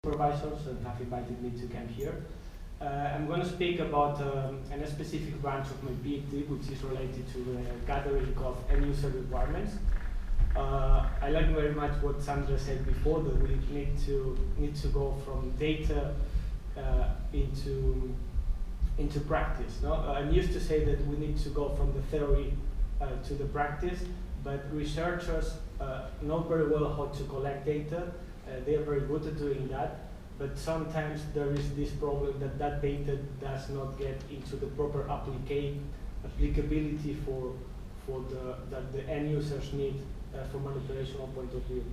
supervisors and have invited me to come here. I'm going to speak about a specific branch of my PhD, which is related to the gathering of end-user requirements. I like very much what Sandra said before, that we need to go from data into practice. No? I used to say that we need to go from the theory to the practice, but researchers know very well how to collect data. They are very good at doing that, but sometimes there is this problem that data does not get into the proper applicability that the end users need from an operational point of view.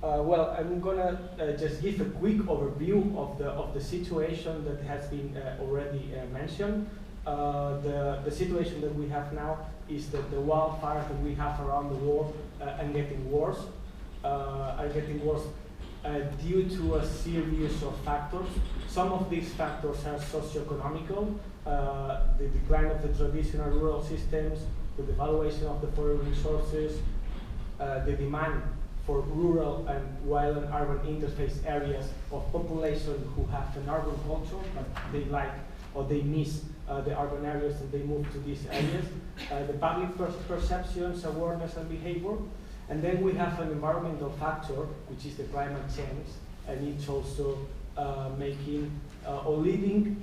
Well, I'm gonna just give a quick overview of the situation that has been already mentioned. The situation that we have now is that the wildfires that we have around the world are getting worse. Due to a series of factors. Some of these factors are socioeconomical, the decline of the traditional rural systems, the devaluation of the forest resources, the demand for rural and wild and urban interface areas of population who have an urban culture, but they like or they miss the urban areas and they move to these areas, the public perceptions, awareness and behavior. And then we have an environmental factor, which is the climate change, and it's also making or leading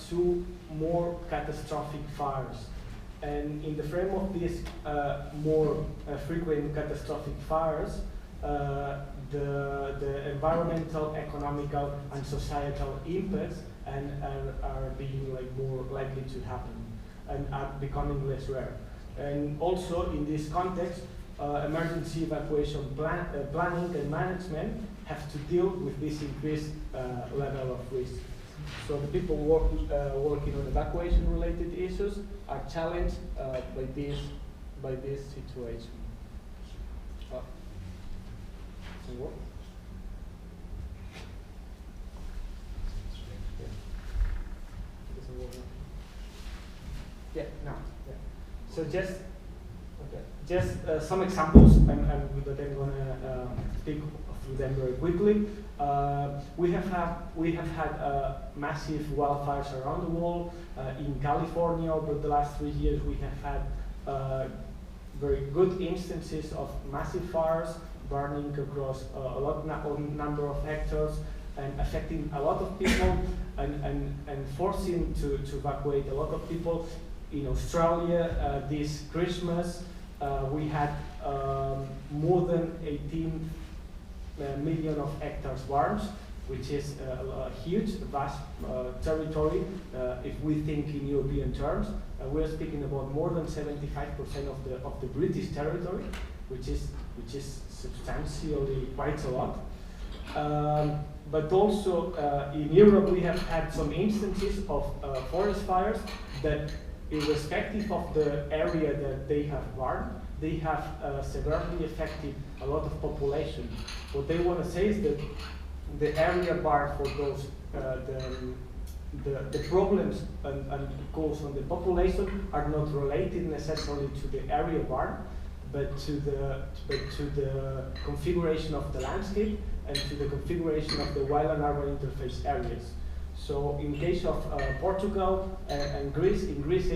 to more catastrophic fires. And in the frame of these more frequent catastrophic fires, the environmental, economical, and societal impacts are being more likely to happen and are becoming less rare. And also in this context, emergency evacuation planning and management have to deal with this increased level of risk. So the people working on evacuation-related issues are challenged by this situation. Yeah, no. Yeah. So just some examples, that I'm going to speak through them very quickly. We have had massive wildfires around the world. In California, over the last 3 years, we have had very good instances of massive fires burning across a number of hectares and affecting a lot of people and forcing to evacuate a lot of people. In Australia, this Christmas, we had more than 18 million of hectares burned, which is a huge, vast territory. If we think in European terms, we're speaking about more than 75% of the British territory, which is substantially quite a lot. But also in Europe, we have had some instances of forest fires that, irrespective of the area that they have burned, they have severely affected a lot of population. What they want to say is that the area burned for those, the problems and goals on the population are not related necessarily to the area burned, but to the configuration of the landscape and to the configuration of the wild and urban interface areas. So in case of Portugal and Greece, in Greece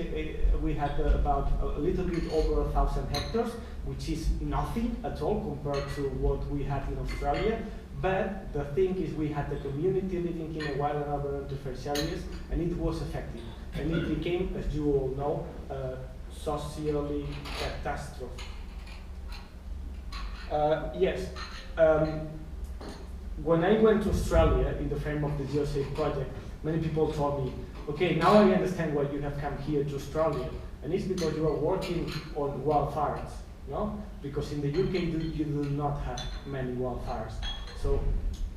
we had about a little bit over 1,000 hectares, which is nothing at all compared to what we had in Australia. But the thing is, we had the community living in a wild and urban interface areas, and it was affected. And it became, as you all know, socially catastrophe. Yes. When I went to Australia in the frame of the GeoSafe project, many people told me, okay, now I understand why you have come here to Australia. And it's because you are working on wildfires, no? Because in the UK, you do not have many wildfires. So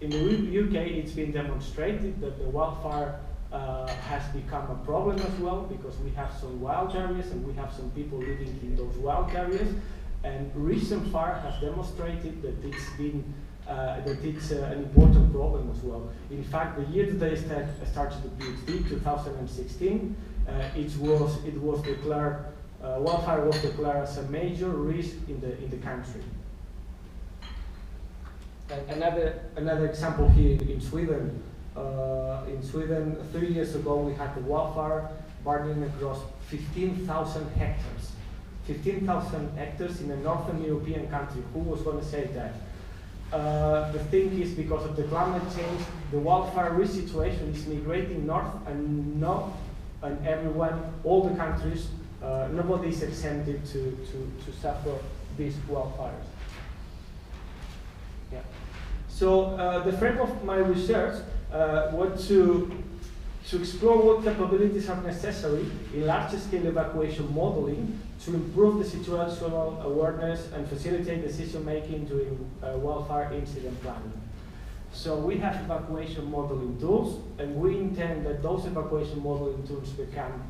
in the UK, it's been demonstrated that the wildfire has become a problem as well, because we have some wild areas and we have some people living in those wild areas. And recent fire has demonstrated that it's been an important problem as well. In fact, the year that I started the PhD, 2016, it was declared wildfire was declared as a major risk in the country. Another example here in Sweden. In Sweden, 3 years ago, we had the wildfire burning across 15,000 hectares. 15,000 hectares in a northern European country. Who was going to say that? The thing is, because of the climate change, the wildfire risk situation is migrating north, and everyone, all the countries, nobody is exempted to suffer these wildfires. Yeah. So the frame of my research was to explore what capabilities are necessary in large-scale evacuation modeling to improve the situational awareness and facilitate decision-making during wildfire incident planning. So we have evacuation modeling tools, and we intend that those evacuation modeling tools become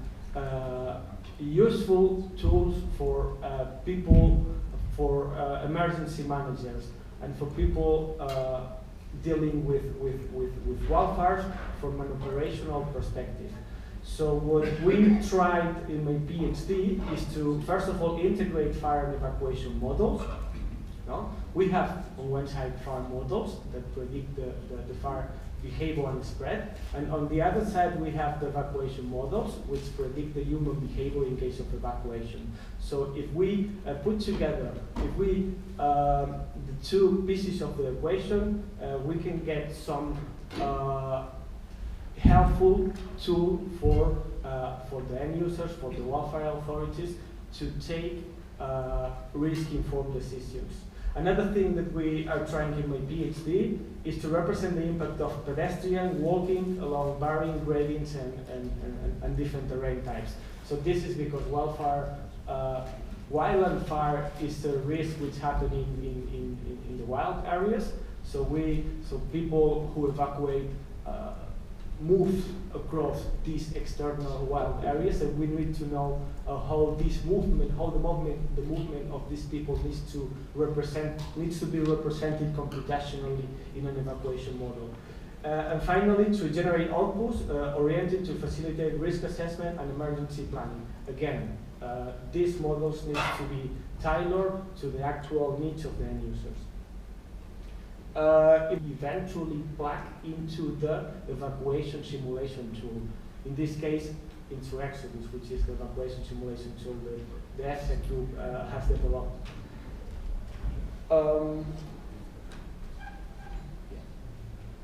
useful tools for people, for emergency managers, and for people dealing with wildfires from an operational perspective. So what we tried in my PhD is to, first of all, integrate fire and evacuation models. No? We have, on one side, fire models that predict the fire behavior and spread, and on the other side, we have the evacuation models, which predict the human behavior in case of evacuation. So if we put together, the two pieces of the equation, we can get some helpful tool for the end users, for the wildfire authorities, to take risk-informed decisions. Another thing that we are trying in my PhD is to represent the impact of pedestrian walking along varying gradients and different terrain types. So this is because wildland fire is a risk which happens in the wild areas. So people who evacuate move across these external wild areas, and we need to know how the movement of these people needs to be represented computationally in an evacuation model. And finally, to generate outputs oriented to facilitate risk assessment and emergency planning. Again, these models need to be tailored to the actual needs of the end users. It eventually plug into the evacuation simulation tool. In this case, into Exodus, which is the evacuation simulation tool that the FSEG group has developed.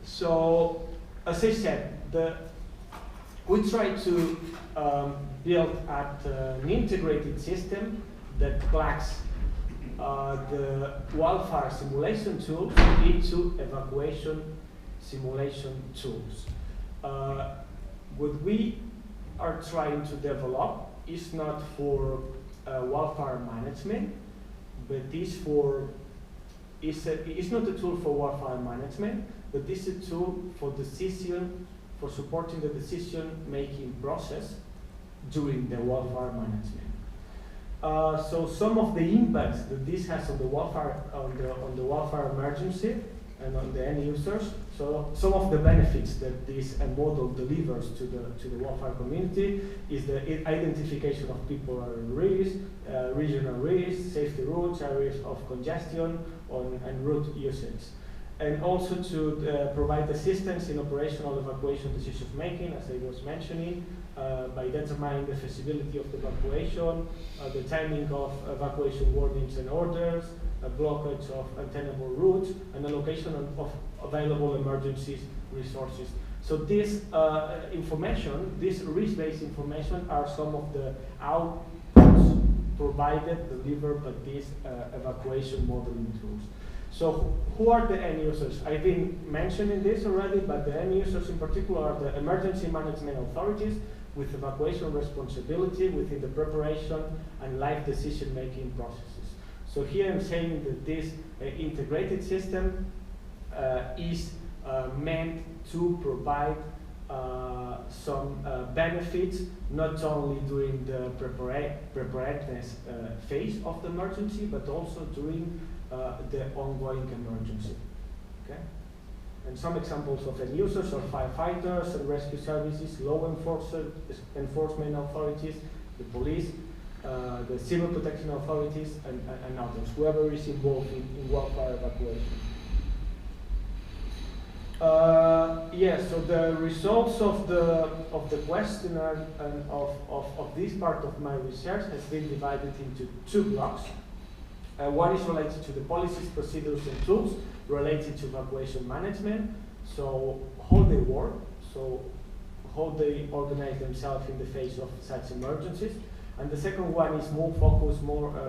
So, as I said, we try to build an integrated system that plugs the wildfire simulation tools into evacuation simulation tools. What we are trying to develop is not for wildfire management, but it's not a tool for wildfire management, but it's a tool for supporting the decision-making process during the wildfire management. So some of the impacts that this has on the wildfire emergency and on the end users. So some of the benefits that this model delivers to the wildfire community is the identification of people at risk, regional risk, safety routes, areas of congestion, and route usage. And also to provide assistance in operational evacuation decision making, as I was mentioning, by determining the feasibility of the evacuation, the timing of evacuation warnings and orders, a blockage of untenable routes, and allocation of available emergency resources. So this information, this risk-based information, are some of the outputs delivered by these evacuation modeling tools. So who are the end users? I've been mentioning this already, but the end users in particular are the emergency management authorities with evacuation responsibility within the preparation and live decision-making processes. So here I'm saying that this integrated system is meant to provide some benefits, not only during the preparedness phase of the emergency, but also during the ongoing emergency. Okay? And some examples of end users are firefighters and rescue services, law enforcement authorities, the police, the civil protection authorities, and others, whoever is involved in wildfire evacuation. Yeah, so the results of the questionnaire and of this part of my research has been divided into two blocks. One is related to the policies, procedures, and tools related to evacuation management. So how they work, so how they organize themselves in the face of such emergencies. And the second one is more focused,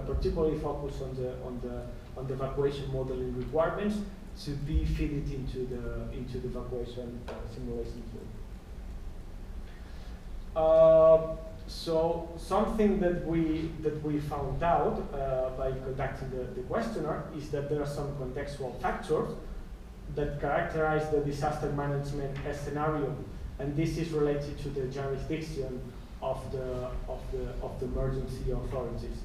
particularly focused on the evacuation modeling requirements to be fitted into the evacuation simulation tool. So something that we found out by conducting the questionnaire is that there are some contextual factors that characterize the disaster management scenario, and this is related to the jurisdiction of the emergency authorities.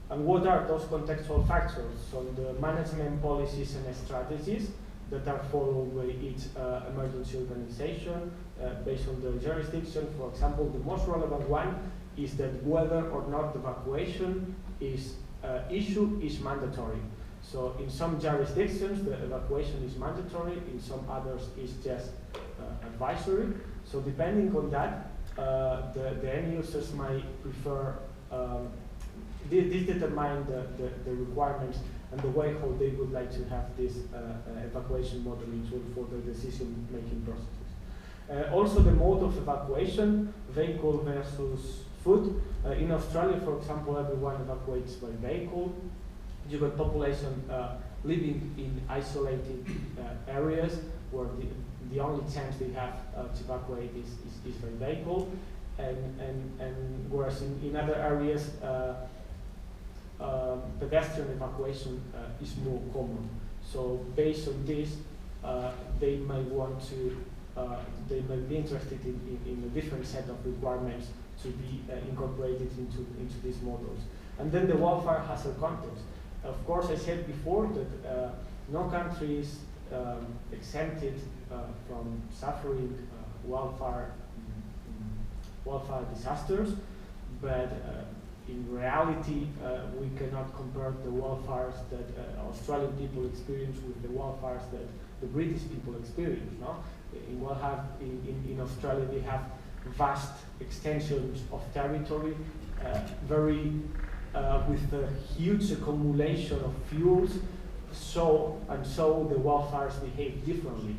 And what are those contextual factors? So the management policies and strategies that are followed by each emergency organization based on the jurisdiction. For example, the most relevant one is that whether or not the evacuation issue is mandatory. So in some jurisdictions, the evacuation is mandatory. In some others, it's just advisory. So depending on that, the end users might prefer this determine the requirements and the way how they would like to have this evacuation modeling tool for the decision-making processes. Also the mode of evacuation, vehicle versus foot. In Australia, for example, everyone evacuates by vehicle. You got population living in isolated areas where the only chance they have to evacuate is by vehicle. And whereas in other areas, pedestrian evacuation is more common. So based on this, they might want to, they might be interested in a different set of requirements to be incorporated into these models. And then the wildfire hazard context. Of course, I said before that no country is exempted from suffering wildfire disasters, but in reality, we cannot compare the wildfires that Australian people experience with the wildfires that the British people experience. No? In Australia, they have vast extensions of territory, with a huge accumulation of fuels. So the wildfires behave differently.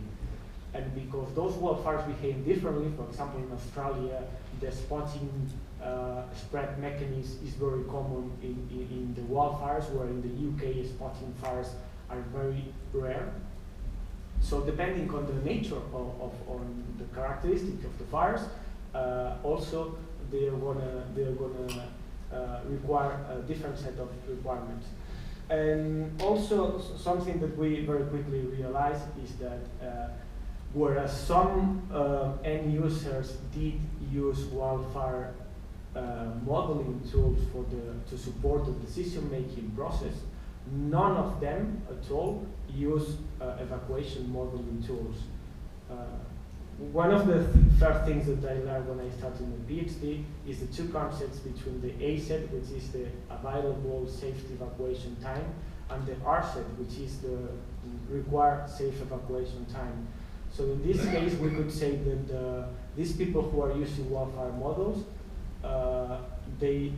And because those wildfires behave differently, for example, in Australia, the spotting spread mechanism is very common in the wildfires, where in the UK, spotting fires are very rare. So depending on the nature on the characteristics of the fires, also they are gonna require a different set of requirements. And also something that we very quickly realized is that whereas some end users did use wildfire modeling tools to support the decision-making process, none of them at all use evacuation modeling tools. One of the first things that I learned when I started my PhD is the two concepts between the ASET, which is the available safety evacuation time, and the RSET, which is the required safe evacuation time. So in this case, we could say that these people who are using wildfire models, they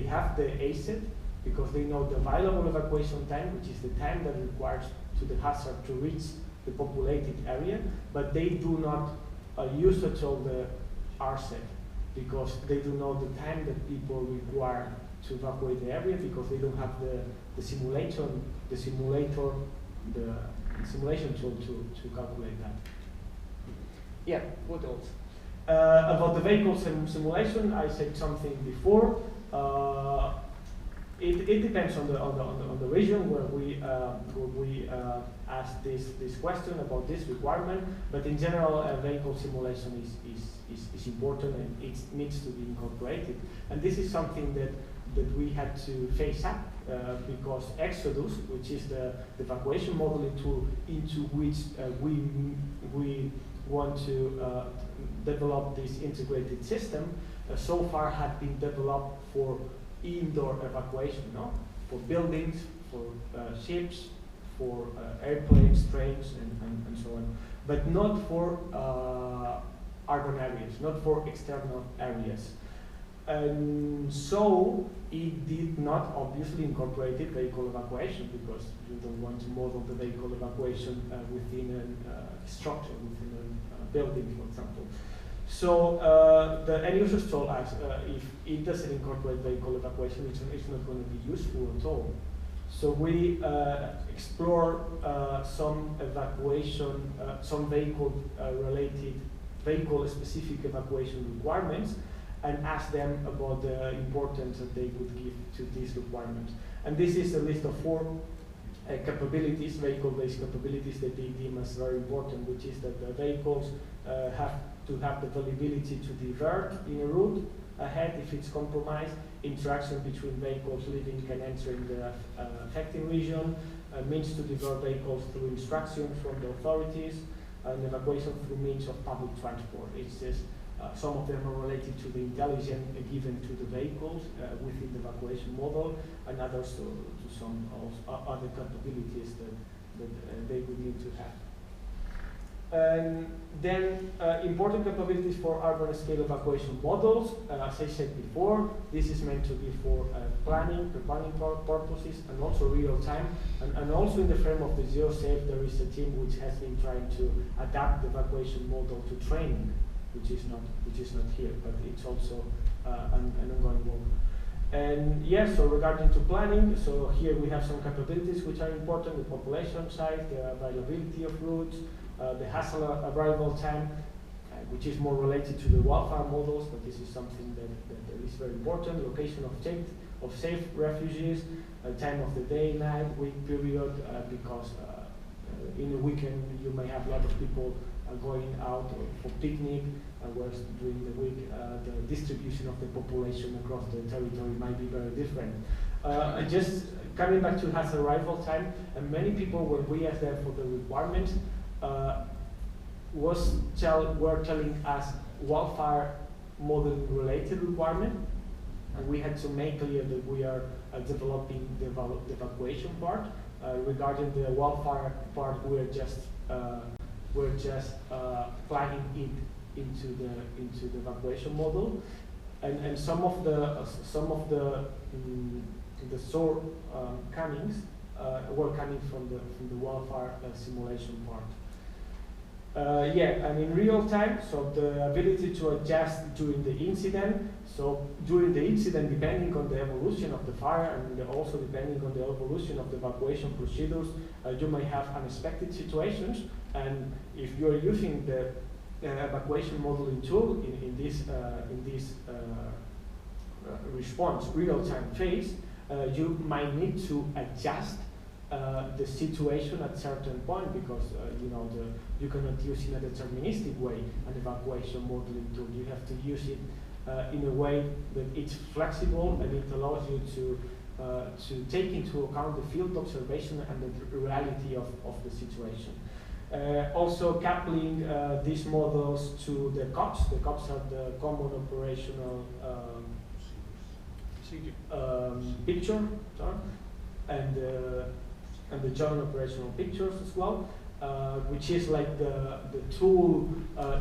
have the ASET because they know the available evacuation time, which is the time that requires to the hazard to reach the populated area, but they do not use at all the RSET because they do know the time that people require to evacuate the area because they don't have the simulation tool to calculate that. Yeah, what else? About the vehicle simulation, I said something before. It depends on the region where we ask this question about this requirement, but in general, vehicle simulation is important and it needs to be incorporated. And this is something that we had to face up because Exodus, which is the evacuation modeling tool into which we want to develop this integrated system, so far had been developed for indoor evacuation, no? For buildings, for ships, for airplanes, trains, and so on, but not for urban areas, not for external areas. And so it did not obviously incorporate vehicle evacuation, because you don't want to model the vehicle evacuation within a structure, within a building, for example. So the end users told us if it doesn't incorporate vehicle evacuation, it's not going to be useful at all. So we explore some evacuation, some vehicle-related, vehicle-specific evacuation requirements, and ask them about the importance that they would give to these requirements. And this is a list of 4 capabilities, vehicle-based capabilities that they deem as very important, which is that the vehicles have to have the availability to divert in a route ahead if it's compromised, interaction between vehicles leaving and entering the affected region, means to divert vehicles through instructions from the authorities, and evacuation through means of public transport. It's just some of them are related to the intelligence given to the vehicles within the evacuation model, and others to some other capabilities that they would need to have. And then important capabilities for urban scale evacuation models. As I said before, this is meant to be for planning purposes, and also real time. And also in the frame of the GeoSafe, there is a team which has been trying to adapt the evacuation model to training, which is not here, but it's also an ongoing work. And yes, so regarding to planning, so here we have some capabilities which are important: the population size, the availability of routes, the hassle arrival time, which is more related to the wildfire models, but this is something that is very important. Location of safe refuges, time of the day, night, week period, because in the weekend you may have a lot of people going out for picnic, whereas during the week the distribution of the population across the territory might be very different. Just coming back to hassle arrival time, and many people, when we asked them for the requirements, were telling us wildfire modeling related requirement, and we had to make clear that we are developing the evacuation part. Regarding the wildfire part, we're just flagging it into the evacuation model, and some of the comings were coming from the wildfire simulation part. And in real time, so the ability to adjust during the incident. So during the incident, depending on the evolution of the fire, and also depending on the evolution of the evacuation procedures, you may have unexpected situations. And if you are using the evacuation modeling tool in this response real-time phase, you might need to adjust the situation at certain point, because you cannot use in a deterministic way an evacuation modeling tool. You have to use it in a way that it's flexible, and it allows you to take into account the field observation and the reality of the situation. Also coupling these models to the COPS. The COPS are the Common Operational Picture, and the Joint Operational Pictures as well, which is like the tool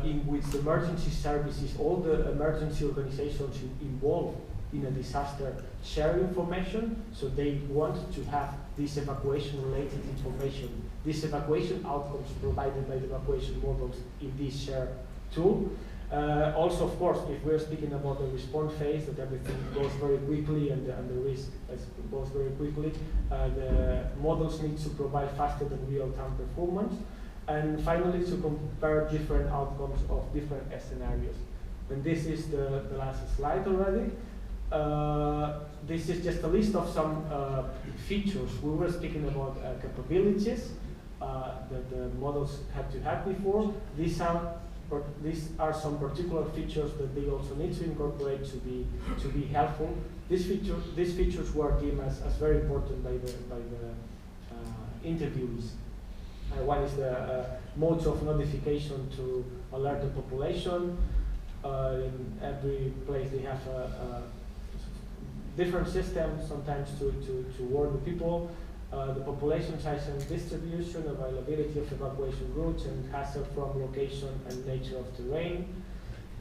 in which the emergency services, all the emergency organizations involved in a disaster, share information. So they want to have this evacuation-related information, this evacuation outcomes provided by the evacuation models in this shared tool. Also, of course, if we're speaking about the response phase, that everything goes very quickly and the risk goes very quickly, the models need to provide faster than real-time performance. And finally, to compare different outcomes of different scenarios. And this is the last slide already. This is just a list of some features. We were speaking about capabilities that the models had to have before. These are some particular features that they also need to incorporate to be helpful. These features were deemed as very important by the interviewees. One is the modes of notification to alert the population. In every place they have a different system, sometimes to warn the people. the population size and distribution, availability of evacuation routes, and hazard from location and nature of terrain.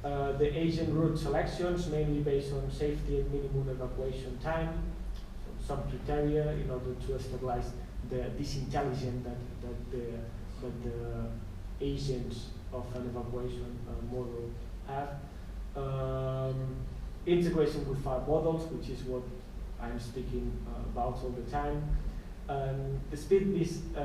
The agent route selections, mainly based on safety and minimum evacuation time. So some criteria in order to stabilize this intelligence that the agents of an evacuation model have. Integration with fire models, which is what I'm speaking about all the time. The speed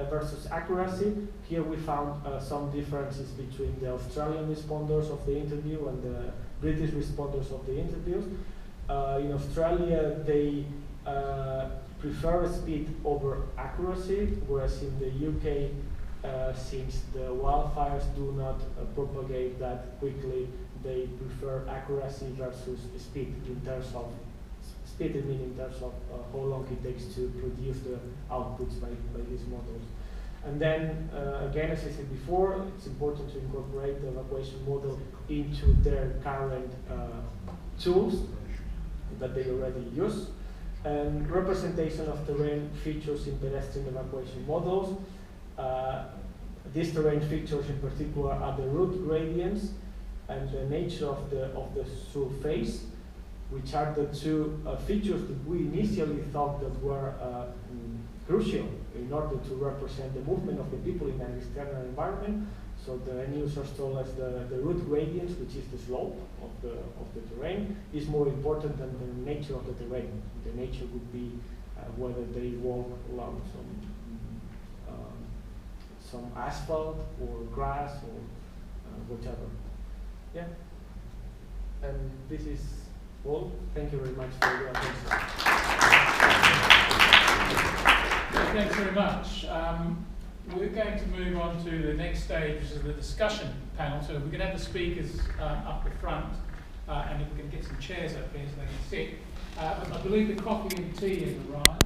versus accuracy. Here we found some differences between the Australian responders of the interview and the British responders of the interviews. In Australia, they prefer speed over accuracy, whereas in the UK, since the wildfires do not propagate that quickly, they prefer accuracy versus speed in terms of speed and mean in terms of how long it takes to produce the outputs by these models. And then, again, as I said before, it's important to incorporate the evacuation model into their current tools that they already use. And representation of terrain features in pedestrian evacuation models. These terrain features in particular are the route gradients and the nature of the surface, which are the two features that we initially thought that were crucial in order to represent the movement of the people in an external environment. So the end users told us the route gradients, which is the slope of the terrain, is more important than the nature of the terrain. The nature would be whether they walk along some asphalt or grass or whatever. Yeah. And this is all. Thank you very much for your attention. Thanks very much. We're going to move on to the next stage, which is the discussion panel. So we're going to have the speakers up the front, and we're going to get some chairs up here so they can sit. I believe the coffee and tea has arrived.